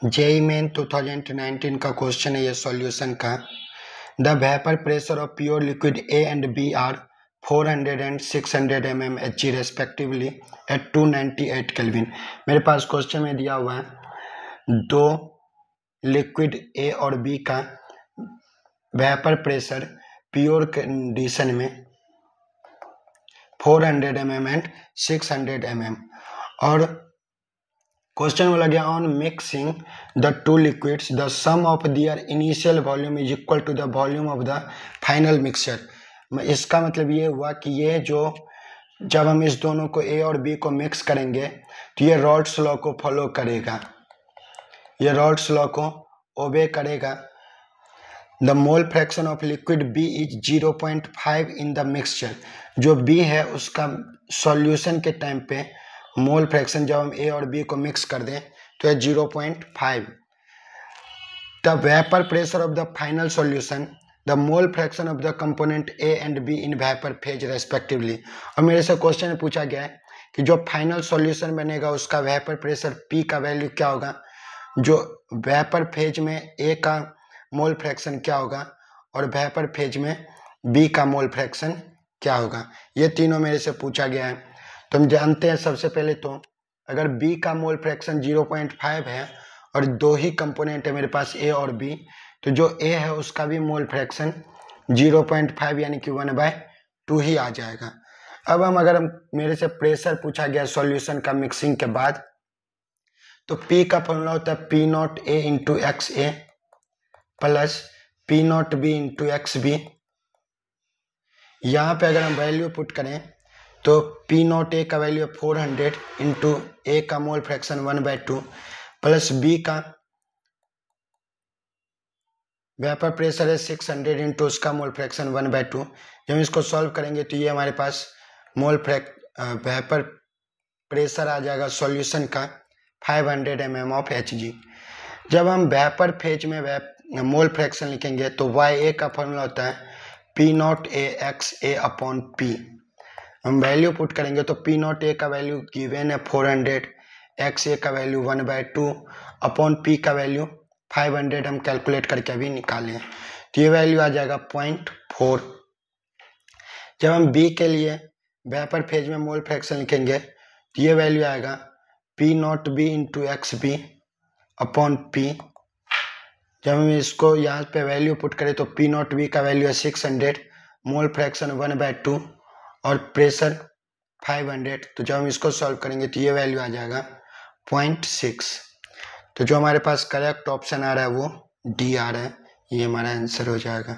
JEE main 2019 का question है ये सॉल्यूशन का। The vapour pressure of pure liquid A and B are 400 and 600 mmHg respectively at 298 kelvin. मेरे पास question में दिया हुआ है दो लिक्विड ए और बी का वेपर प्रेशर प्योर कंडीशन में 400 mm एंड 600 mm और क्वेश्चन बोला गया on mixing the two liquids the sum of their initial volume is equal to the volume of the final mixture. इसका मतलब ये हुआ कि ये जो जब हम इस दोनों को ए और बी को मिक्स करेंगे तो ये रॉल्स लॉ को फॉलो करेगा, ये रॉल्स लॉ को ओबे करेगा। The mole fraction of liquid B is 0.5 in the mixture. जो बी है उसका सॉल्यूशन के टाइम पे मोल फ्रैक्शन जब हम ए और बी को मिक्स कर दें तो है 0.5। The vapour pressure of the final solution the mole fraction of the component A and be in vapour phase respectively. और मेरे से क्वेश्चन में पूछा गया है कि जो फाइनल सॉल्यूशन बनेगा उसका वेपर प्रेशर पी का वैल्यू क्या होगा, जो वेपर फेज में ए का मोल फ्रैक्शन क्या होगा और वेपर फेज में बी का मोल फ्रैक्शन क्या होगा। ये तीनों मेरे से पूछा गया है। तो हम जानते हैं सबसे पहले तो अगर B का मोल फ्रैक्शन 0.5 है और दो ही कंपोनेंट है मेरे पास A और B, तो जो A है उसका भी मोल फ्रैक्शन 0.5 यानी कि 1/2 ही आ जाएगा। अब अगर मेरे से प्रेशर पूछा गया सॉल्यूशन का मिक्सिंग के बाद, तो P का फॉर्मूला होता है P0 A into x A plus P0 B into x B. यहाँ पे अगर हम वैल्यू पुट करें तो P0 A का वैल्यू है 400 इंटू A का मोल फ्रैक्शन 1/2 प्लस B का वेपर प्रेशर है 600 इंटू उसका मोल फ्रैक्शन 1/2। जब हम इसको सॉल्व करेंगे तो ये हमारे पास वेपर प्रेशर आ जाएगा सॉल्यूशन का 500 mm ऑफ Hg। जब हम वेपर फेज में मोल फ्रैक्शन लिखेंगे तो YA का फॉर्मूला होता है P0 A XA upon P। हम वैल्यू पुट करेंगे तो P0 A का वैल्यू गिवन है 400, XA का वैल्यू 1/2 अपॉन P का वैल्यू 500 हम कैलकुलेट करके अभी निकालें तो ये वैल्यू आ जाएगा 0.4। जब हम B के लिए वेपर फेज में मोल फ्रैक्शन लिखेंगे तो ये वैल्यू आएगा P0 B into x B upon P। जब हम इसको यहाँ पे वैल्यू पुट करें तो P0 B का वैल्यू है 600, मोल फ्रैक्शन 1/2 और प्रेशर 500। तो जब हम इसको सॉल्व करेंगे तो ये वैल्यू आ जाएगा 0.6। तो जो हमारे पास करेक्ट ऑप्शन आ रहा है वो डी आ रहा है, ये हमारा आंसर हो जाएगा।